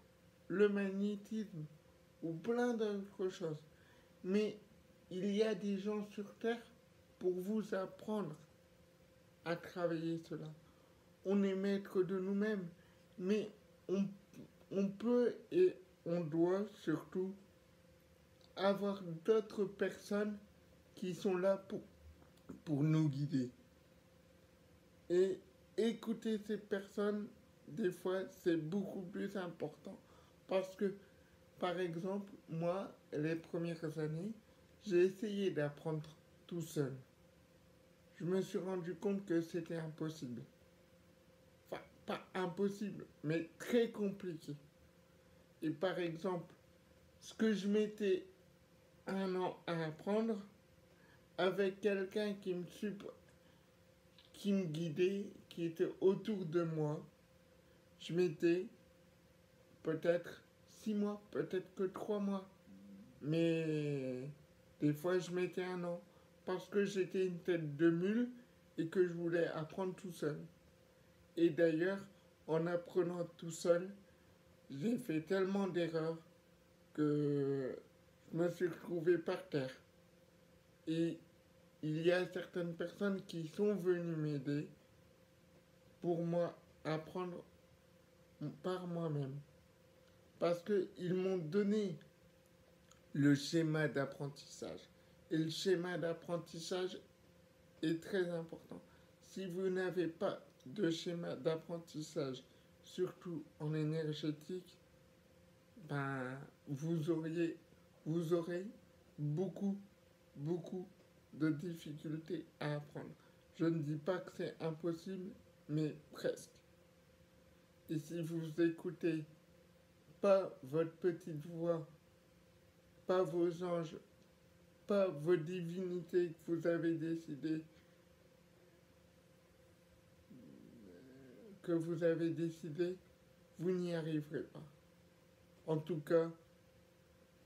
le magnétisme ou plein d'autres choses. Mais il y a des gens sur Terre pour vous apprendre à travailler cela. On est maître de nous-mêmes, mais on peut et on doit surtout avoir d'autres personnes qui sont là pour nous guider. Et écouter ces personnes, des fois, c'est beaucoup plus important. Parce que, par exemple, moi, les premières années, j'ai essayé d'apprendre tout seul. Je me suis rendu compte que c'était impossible. Enfin, pas impossible, mais très compliqué. Et par exemple, ce que je mettais un an à apprendre, avec quelqu'un qui me guidait, qui était autour de moi, je mettais peut-être 6 mois, peut-être que 3 mois. Mais des fois, je mettais un an. Parce que j'étais une tête de mule et que je voulais apprendre tout seul. Et d'ailleurs, en apprenant tout seul, j'ai fait tellement d'erreurs que je me suis retrouvé par terre. Et il y a certaines personnes qui sont venues m'aider pour moi apprendre par moi-même. Parce qu'ils m'ont donné le schéma d'apprentissage. Et le schéma d'apprentissage est très important. Si vous n'avez pas de schéma d'apprentissage, surtout en énergétique, ben, vous aurez beaucoup, beaucoup de difficultés à apprendre. Je ne dis pas que c'est impossible, mais presque. Et si vous écoutez pas votre petite voix, pas vos anges, pas vos divinités que vous avez décidé, vous n'y arriverez pas. En tout cas,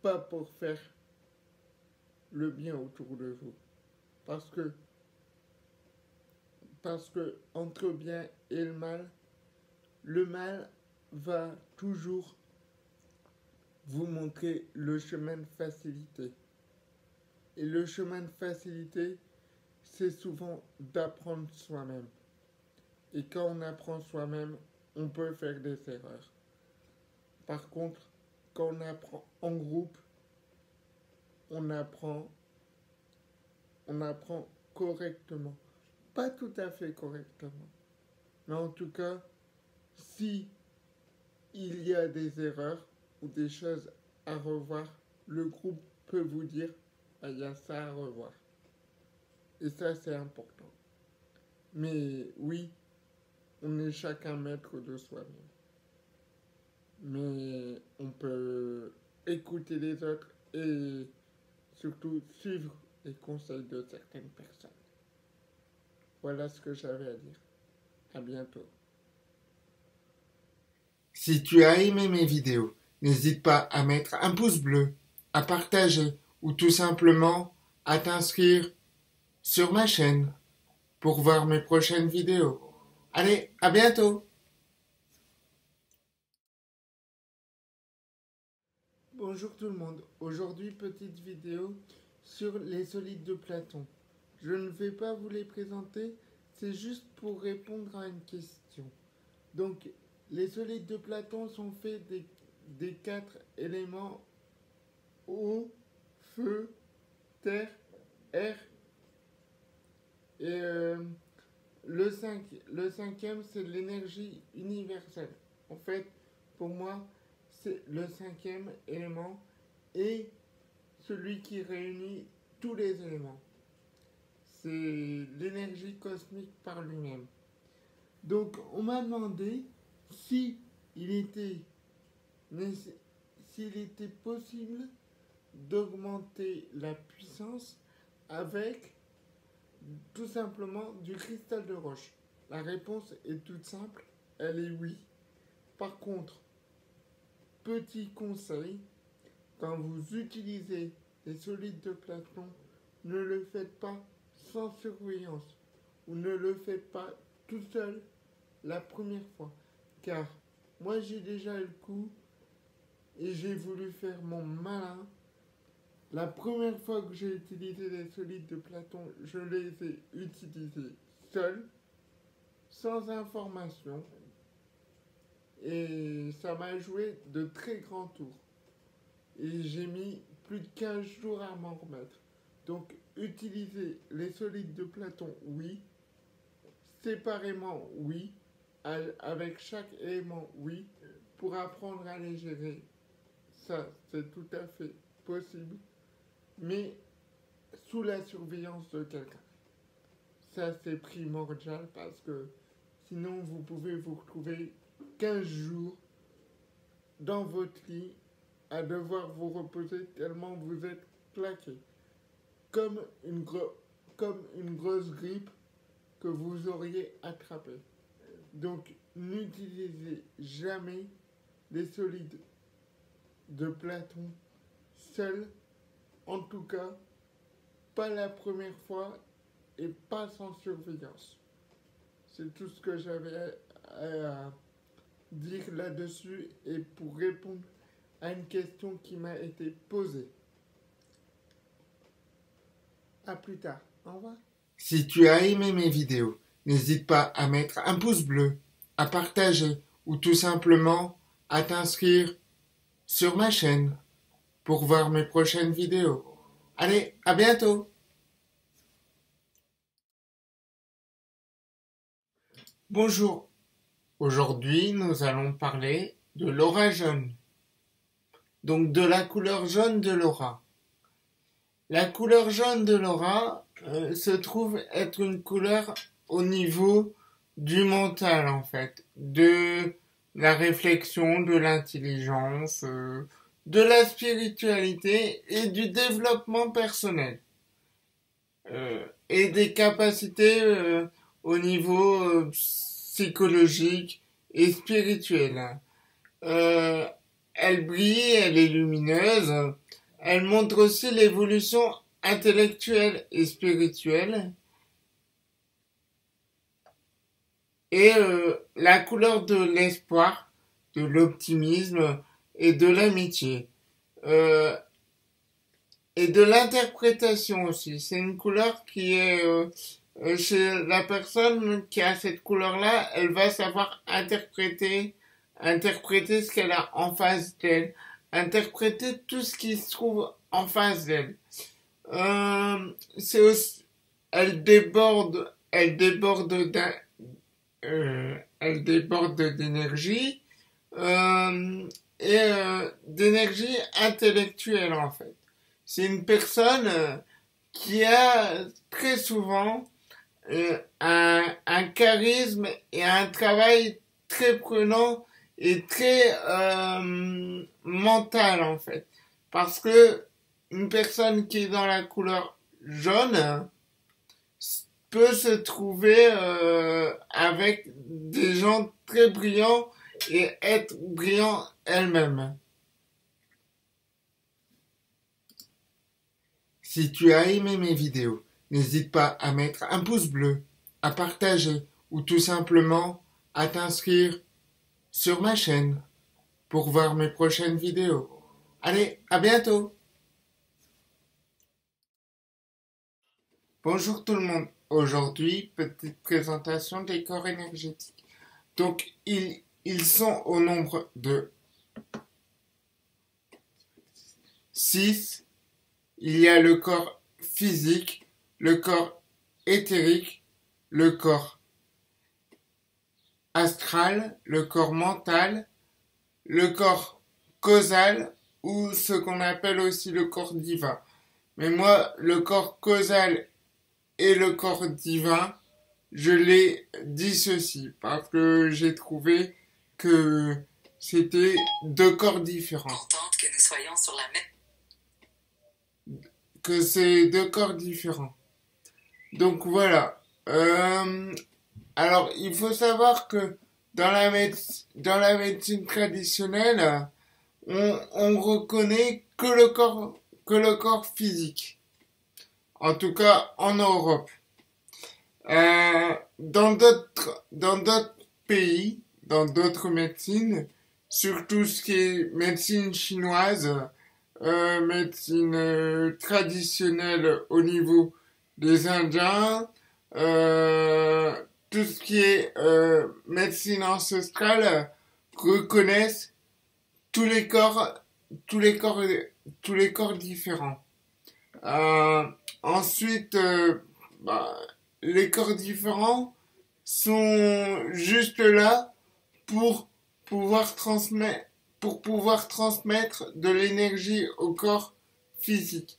pas pour faire le bien autour de vous. Parce que entre le bien et le mal va toujours vous montrer le chemin de facilité. Et le chemin de facilité, c'est souvent d'apprendre soi-même. Et quand on apprend soi-même, on peut faire des erreurs. Par contre, quand on apprend en groupe, on apprend correctement. Pas tout à fait correctement. Mais en tout cas, si il y a des erreurs ou des choses à revoir, le groupe peut vous dire, ah, il y a ça à revoir. Et ça, c'est important. Mais oui, on est chacun maître de soi-même. Mais on peut écouter les autres et surtout suivre les conseils de certaines personnes. Voilà ce que j'avais à dire. À bientôt. Si tu as aimé mes vidéos, n'hésite pas à mettre un pouce bleu, à partager ou tout simplement à t'inscrire sur ma chaîne pour voir mes prochaines vidéos. Allez, à bientôt! Bonjour tout le monde, aujourd'hui petite vidéo sur les solides de Platon. Je ne vais pas vous les présenter, c'est juste pour répondre à une question. Donc, les solides de Platon sont faits des 4 éléments eau, feu, terre, air. Et le cinquième, c'est l'énergie universelle. En fait, pour moi, c'est le 5e élément et celui qui réunit tous les éléments. C'est l'énergie cosmique par lui-même. Donc, on m'a demandé s'il était possible d'augmenter la puissance avec tout simplement du cristal de roche. La réponse est toute simple, elle est oui. Par contre, petit conseil, quand vous utilisez les solides de Platon, ne le faites pas sans surveillance ou ne le faites pas tout seul la première fois. Car moi j'ai déjà eu le coup et j'ai voulu faire mon malin. La première fois que j'ai utilisé les solides de Platon, je les ai utilisés seuls, sans information. Et ça m'a joué de très grands tours. Et j'ai mis plus de 15 jours à m'en remettre. Donc, utiliser les solides de Platon, oui. Séparément, oui. Avec chaque élément, oui. Pour apprendre à les gérer, ça, c'est tout à fait possible. Mais sous la surveillance de quelqu'un. Ça, c'est primordial parce que sinon, vous pouvez vous retrouver 15 jours dans votre lit à devoir vous reposer tellement vous êtes claqué. Comme une grosse grippe que vous auriez attrapée. Donc, n'utilisez jamais les solides de Platon seuls. En tout cas, pas la première fois et pas sans surveillance. C'est tout ce que j'avais à dire là-dessus et pour répondre à une question qui m'a été posée. À plus tard. Au revoir. Si tu as aimé mes vidéos, n'hésite pas à mettre un pouce bleu, à partager ou tout simplement à t'inscrire sur ma chaîne pour voir mes prochaines vidéos. Allez, à bientôt! Bonjour, aujourd'hui nous allons parler de l'aura jaune, donc de la couleur jaune de l'aura. La couleur jaune de l'aura se trouve être une couleur au niveau du mental en fait, de la réflexion, de l'intelligence, de la spiritualité et du développement personnel. Et des capacités au niveau psychologique et spirituel. Elle brille, elle est lumineuse, Elle montre aussi l'évolution intellectuelle et spirituelle et la couleur de l'espoir, de l'optimisme et de l'amitié. Euh, et de l'interprétation aussi. C'est une couleur qui est chez la personne qui a cette couleur-là, elle va savoir interpréter ce qu'elle a en face d'elle, interpréter tout ce qui se trouve en face d'elle. C'est aussi, elle déborde d'énergie et d'énergie intellectuelle en fait. C'est une personne qui a très souvent un charisme et un travail très prenant et très mental en fait. Parce que une personne qui est dans la couleur jaune peut se trouver avec des gens très brillants et être brillant elle-même. Si tu as aimé mes vidéos, n'hésite pas à mettre un pouce bleu, à partager ou tout simplement à t'inscrire sur ma chaîne pour voir mes prochaines vidéos. Allez, à bientôt! Bonjour tout le monde. Aujourd'hui, petite présentation des corps énergétiques. Donc, ils sont au nombre de 6. Il y a le corps physique, le corps éthérique, le corps astral, le corps mental, le corps causal ou ce qu'on appelle aussi le corps divin. Mais moi, le corps causal et le corps divin, je les dissocie parce que j'ai trouvé que c'était deux corps différents. Contente que nous soyons sur la même. Que c'est deux corps différents. Donc voilà. Alors, il faut savoir que dans la médecine traditionnelle, on reconnaît que le corps physique. En tout cas, en Europe. Dans d'autres pays, dans d'autres médecines, surtout ce qui est médecine chinoise, médecine traditionnelle au niveau des Indiens, tout ce qui est médecine ancestrale reconnaissent tous les corps, tous les corps, tous les corps différents. Ensuite, les corps différents sont juste là pour pouvoir transmettre de l'énergie au corps physique.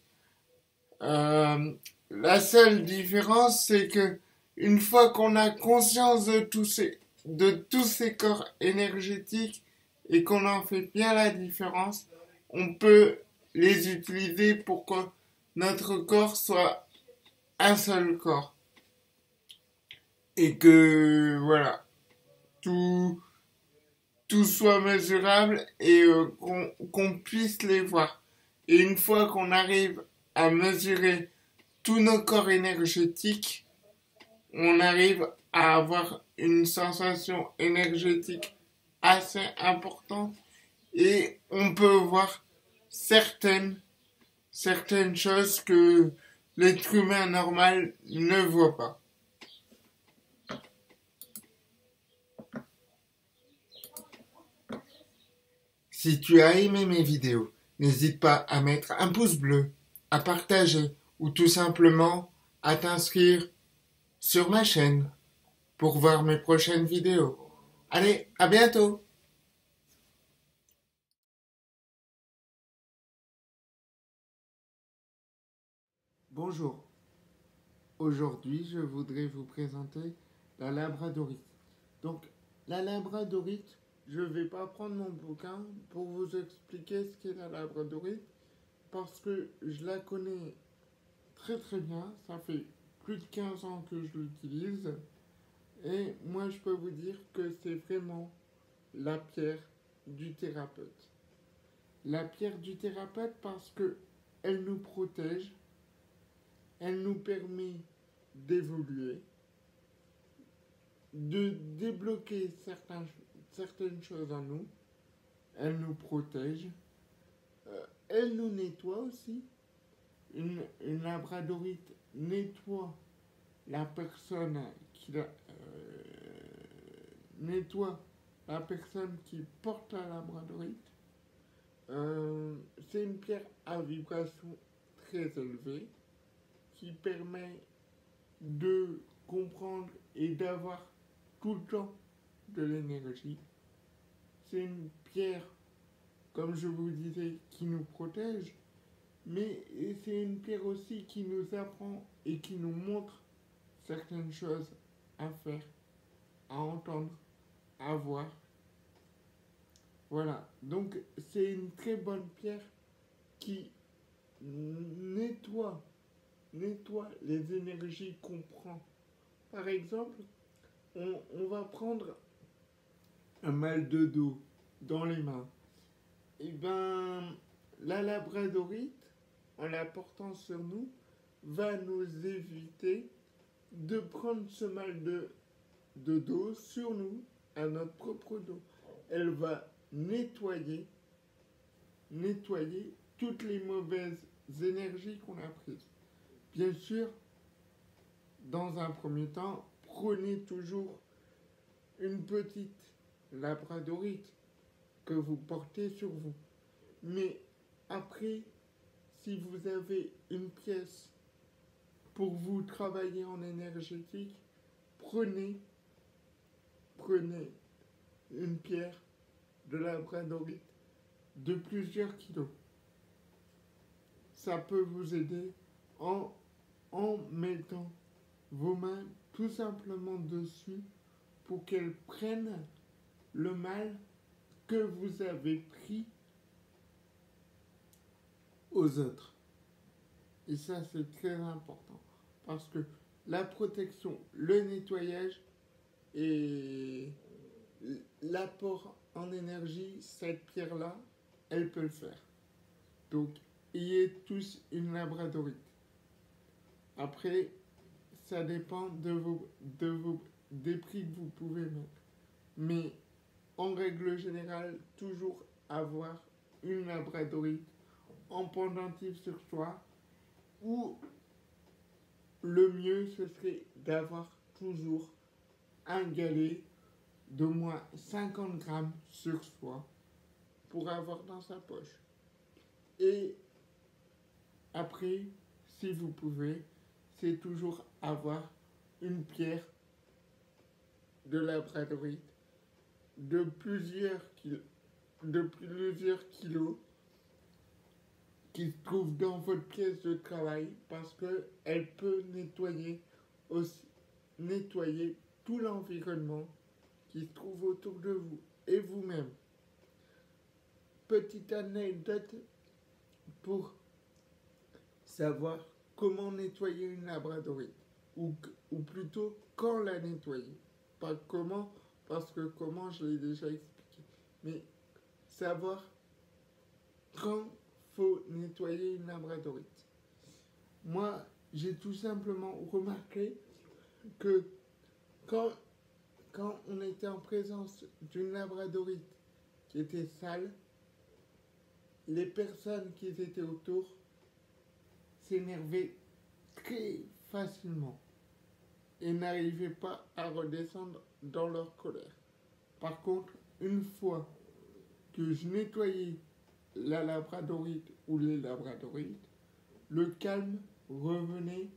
La seule différence, c'est que une fois qu'on a conscience de tous ces corps énergétiques et qu'on en fait bien la différence, on peut les utiliser pour que notre corps soit un seul corps. Et que, voilà, tout soit mesurable et qu'on puisse les voir. Et une fois qu'on arrive à mesurer tous nos corps énergétiques, on arrive à avoir une sensation énergétique assez importante et on peut voir certaines choses que l'être humain normal ne voit pas. Si tu as aimé mes vidéos, n'hésite pas à mettre un pouce bleu, à partager ou tout simplement à t'inscrire sur ma chaîne pour voir mes prochaines vidéos. Allez, à bientôt! Bonjour. Aujourd'hui, je voudrais vous présenter la labradorite. Donc, la labradorite, je ne vais pas prendre mon bouquin pour vous expliquer ce qu'est la labradorite parce que je la connais très très bien. Ça fait plus de 15 ans que je l'utilise et moi je peux vous dire que c'est vraiment la pierre du thérapeute. La pierre du thérapeute parce que elle nous protège, elle nous permet d'évoluer, de débloquer certaines choses en nous, elle nous protège, elle nous nettoie aussi. Une labradorite nettoie la personne qui porte la labradorite. C'est une pierre à vibration très élevée qui permet de comprendre et d'avoir tout le temps de l'énergie. C'est une pierre, comme je vous disais, qui nous protège, mais c'est une pierre aussi qui nous apprend et qui nous montre certaines choses à faire, à entendre, à voir. Voilà, donc c'est une très bonne pierre qui nettoie les énergies qu'on prend. Par exemple, on va prendre un mal de dos dans les mains. Et ben, la labradorite, en la portant sur nous, va nous éviter de prendre ce mal de dos sur nous, à notre propre dos. Elle va nettoyer toutes les mauvaises énergies qu'on a prises. Bien sûr, dans un premier temps, prenez toujours une petite labradorite que vous portez sur vous. Mais après, si vous avez une pièce pour vous travailler en énergétique, prenez une pierre de labradorite de plusieurs kilos. Ça peut vous aider en mettant vos mains tout simplement dessus pour qu'elles prennent le mal que vous avez pris aux autres. Et ça, c'est très important parce que la protection, le nettoyage et l'apport en énergie, cette pierre-là, elle peut le faire. Donc, ayez tous une labradorite. Après, ça dépend des prix que vous pouvez mettre. Mais en règle générale, toujours avoir une labradorite en pendentif sur soi, ou le mieux ce serait d'avoir toujours un galet d'au moins 50 grammes sur soi pour avoir dans sa poche. Et après, si vous pouvez, c'est toujours avoir une pierre de labradorite de plusieurs kilos qui se trouve dans votre pièce de travail parce qu'elle peut nettoyer tout l'environnement qui se trouve autour de vous et vous-même. Petite anecdote pour savoir comment nettoyer une labradorite, ou plutôt quand la nettoyer. Pas comment, parce que comment je l'ai déjà expliqué, mais savoir quand faut nettoyer une labradorite. Moi, j'ai tout simplement remarqué que quand on était en présence d'une labradorite qui était sale, les personnes qui étaient autour s'énervaient très facilement et n'arrivaient pas à redescendre dans leur colère. Par contre, une fois que je nettoyais la labradorite ou les labradorites, le calme revenait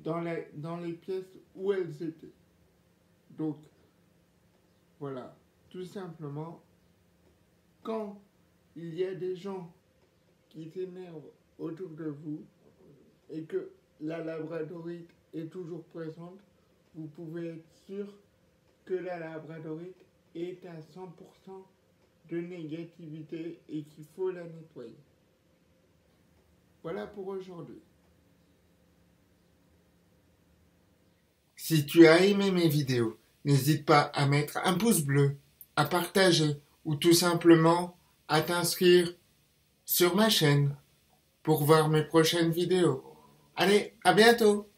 dans les pièces où elles étaient. Donc, voilà, tout simplement, quand il y a des gens qui s'énervent autour de vous et que la labradorite est toujours présente, vous pouvez être sûr que la labradorite est à 100% de négativité et qu'il faut la nettoyer. Voilà pour aujourd'hui. Si tu as aimé mes vidéos, n'hésite pas à mettre un pouce bleu, à partager ou tout simplement à t'inscrire sur ma chaîne. pour voir mes prochaines vidéos. Allez, à bientôt!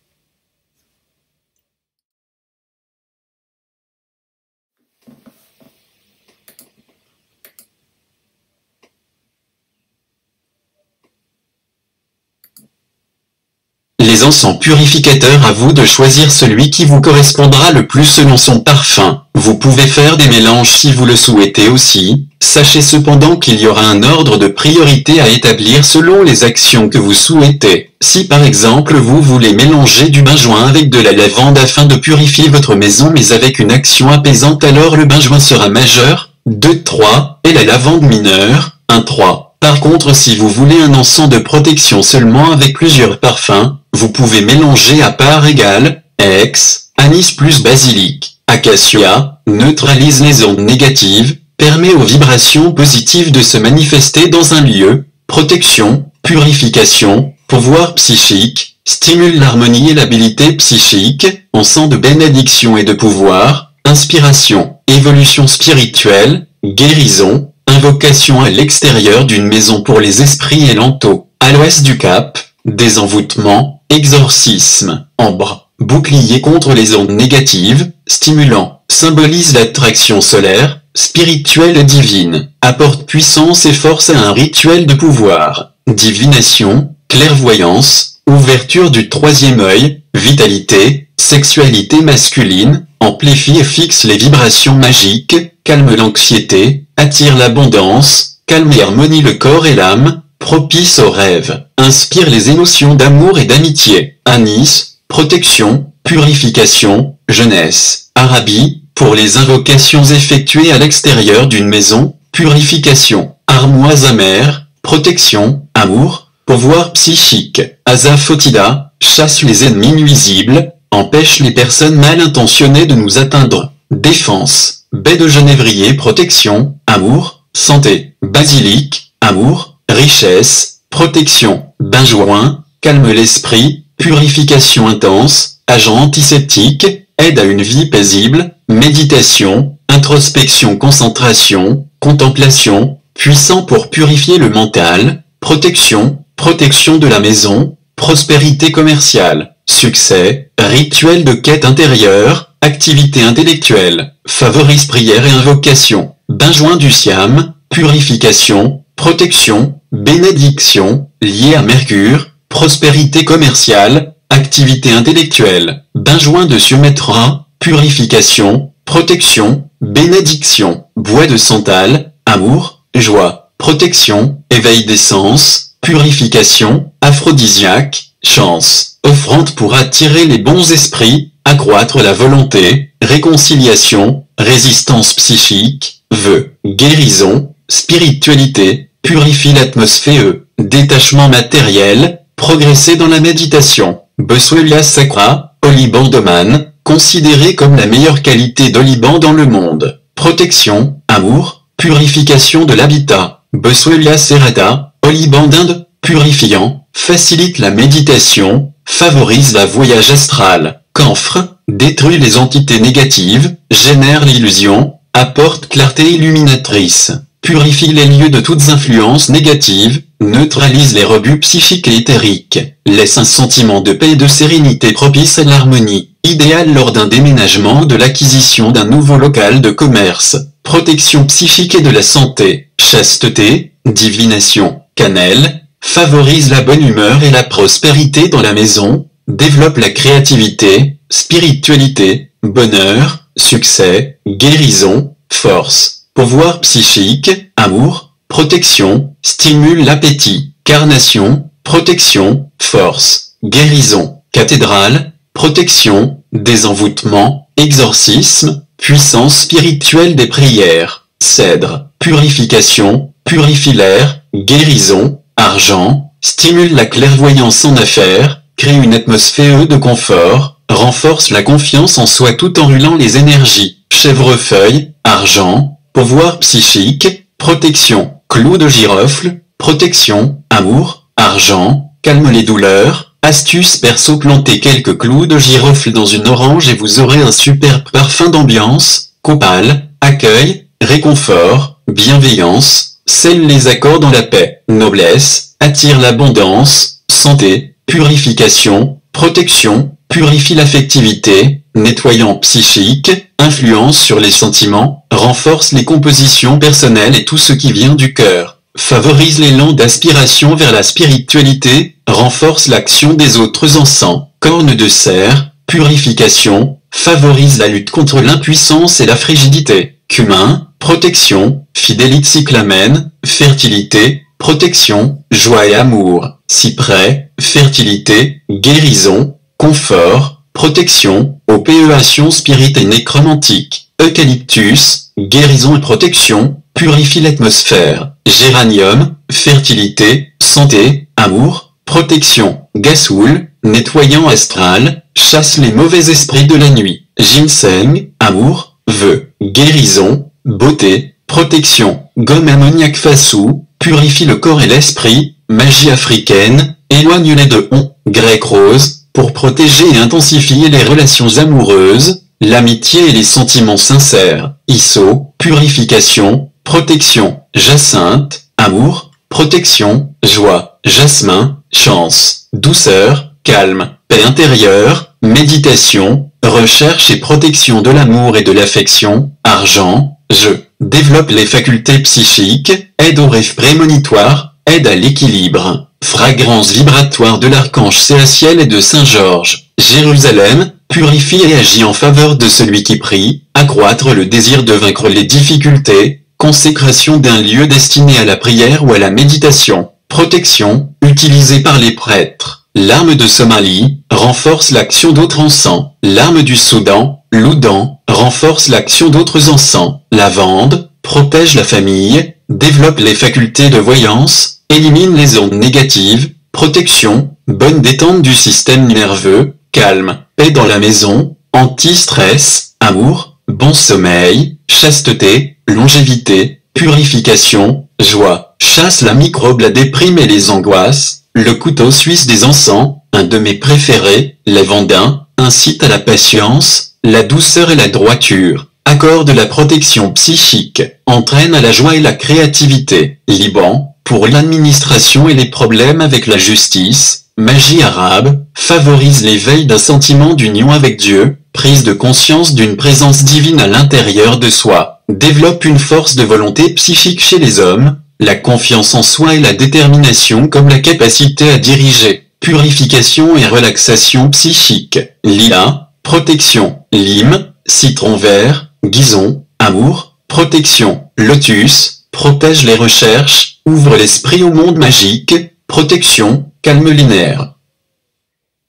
Les encens purificateurs, à vous de choisir celui qui vous correspondra le plus selon son parfum. Vous pouvez faire des mélanges si vous le souhaitez aussi. Sachez cependant qu'il y aura un ordre de priorité à établir selon les actions que vous souhaitez. Si par exemple vous voulez mélanger du benjoin avec de la lavande afin de purifier votre maison mais avec une action apaisante, alors le benjoin sera majeur, 2-3, et la lavande mineure, 1-3. Par contre, si vous voulez un encens de protection seulement avec plusieurs parfums, vous pouvez mélanger à part égale, anis plus basilic. Acacia neutralise les ondes négatives, permet aux vibrations positives de se manifester dans un lieu, protection, purification, pouvoir psychique, stimule l'harmonie et l'habilité psychique, encens de bénédiction et de pouvoir, inspiration, évolution spirituelle, guérison, invocation à l'extérieur d'une maison pour les esprits et l'ento, à l'ouest du Cap, désenvoûtement, exorcisme, ambre, bouclier contre les ondes négatives, stimulant, symbolise l'attraction solaire, spirituelle et divine, apporte puissance et force à un rituel de pouvoir, divination, clairvoyance, ouverture du troisième œil, vitalité, sexualité masculine, amplifie et fixe les vibrations magiques, calme l'anxiété, attire l'abondance, calme et harmonie le corps et l'âme, propice aux rêves, inspire les émotions d'amour et d'amitié, anis, protection, purification, jeunesse, Arabie, pour les invocations effectuées à l'extérieur d'une maison, purification, armoise amère, protection, amour, pouvoir psychique, Asafoetida, chasse les ennemis nuisibles, empêche les personnes mal intentionnées de nous atteindre, défense, baie de genévrier, protection, amour, santé, basilic, amour, richesse, protection, benjoin, calme l'esprit, purification intense, agent antiseptique, aide à une vie paisible, méditation, introspection, concentration, contemplation, puissant pour purifier le mental, protection, protection de la maison, prospérité commerciale, succès, rituel de quête intérieure, activité intellectuelle, favorise prière et invocation, benjoin du Siam, purification, protection, bénédiction, lié à Mercure, prospérité commerciale, activité intellectuelle, benjoin de Sumatra, purification, protection, bénédiction, bois de santal, amour, joie, protection, éveil des sens, purification, aphrodisiaque, chance, offrande pour attirer les bons esprits, accroître la volonté, réconciliation, résistance psychique, vœux, guérison, spiritualité, purifie l'atmosphère, détachement matériel, progresser dans la méditation, Boswellia sacra, Oliban Doman, considéré comme la meilleure qualité d'oliban dans le monde, protection, amour, purification de l'habitat, Boswellia serrata, Oliban d'Inde, purifiant, facilite la méditation, favorise la voyage astral, camphre, détruit les entités négatives, génère l'illusion, apporte clarté illuminatrice, purifie les lieux de toutes influences négatives, neutralise les rebuts psychiques et éthériques, laisse un sentiment de paix et de sérénité propice à l'harmonie, idéal lors d'un déménagement ou de l'acquisition d'un nouveau local de commerce, protection psychique et de la santé, chasteté, divination, cannelle, favorise la bonne humeur et la prospérité dans la maison, développe la créativité, spiritualité, bonheur, succès, guérison, force, pouvoir psychique, amour, protection, stimule l'appétit, carnation, protection, force, guérison, cathédrale, protection, désenvoûtement, exorcisme, puissance spirituelle des prières, cèdre, purification, purifie l'air, guérison, argent, stimule la clairvoyance en affaires, crée une atmosphère de confort, renforce la confiance en soi tout en rulant les énergies, chèvrefeuille, argent, pouvoir psychique, protection, clou de girofle, protection, amour, argent, calme les douleurs, astuce perso, plantez quelques clous de girofle dans une orange et vous aurez un superbe parfum d'ambiance, copal, accueil, réconfort, bienveillance, scelle les accords dans la paix, noblesse, attire l'abondance, santé, purification, protection, purifie l'affectivité, nettoyant psychique, influence sur les sentiments, renforce les compositions personnelles et tout ce qui vient du cœur, favorise l'élan d'aspiration vers la spiritualité, renforce l'action des autres encens, corne de cerf, purification, favorise la lutte contre l'impuissance et la frigidité, cumin, protection, fidélité cyclamen, fertilité, protection, joie et amour, cyprès, fertilité, guérison, confort, protection, opéation spirit et nécromantique, eucalyptus, guérison et protection, purifie l'atmosphère, géranium, fertilité, santé, amour, protection, gassoul, nettoyant astral, chasse les mauvais esprits de la nuit, ginseng, amour, vœux, guérison, beauté, protection, gomme ammoniaque fassou, purifie le corps et l'esprit, magie africaine, éloigne les démons, grec rose, pour protéger et intensifier les relations amoureuses, l'amitié et les sentiments sincères, Isso, purification, protection, jacinthe, amour, protection, joie, jasmin, chance, douceur, calme, paix intérieure, méditation, recherche et protection de l'amour et de l'affection, argent, jeu, développe les facultés psychiques, aide aux rêves prémonitoires, aide à l'équilibre, fragrance vibratoire de l'archange Séaciel et de Saint-Georges, Jérusalem, purifie et agit en faveur de celui qui prie, accroître le désir de vaincre les difficultés, consécration d'un lieu destiné à la prière ou à la méditation, protection, utilisée par les prêtres. L'arme de Somalie, renforce l'action d'autres encens. L'arme du Soudan, l'Oudan, renforce l'action d'autres encens. Lavande, protège la famille, développe les facultés de voyance, élimine les ondes négatives, protection, bonne détente du système nerveux, calme, paix dans la maison, anti-stress, amour, bon sommeil, chasteté, longévité, purification, joie, chasse la microbe, la déprime et les angoisses, le couteau suisse des encens, un de mes préférés, lavandin, incite à la patience, la douceur et la droiture, accorde la protection psychique, entraîne à la joie et la créativité, Liban, pour l'administration et les problèmes avec la justice, magie arabe, favorise l'éveil d'un sentiment d'union avec Dieu, prise de conscience d'une présence divine à l'intérieur de soi, développe une force de volonté psychique chez les hommes, la confiance en soi et la détermination comme la capacité à diriger, purification et relaxation psychique, lilas, protection, lime, citron vert, guison, amour, protection, lotus, protège les recherches, ouvre l'esprit au monde magique, protection, calme linéaire.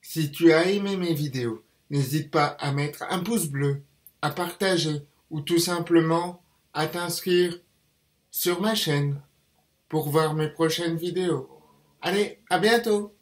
Si tu as aimé mes vidéos, n'hésite pas à mettre un pouce bleu, à partager ou tout simplement à t'inscrire sur ma chaîne pour voir mes prochaines vidéos. Allez, à bientôt!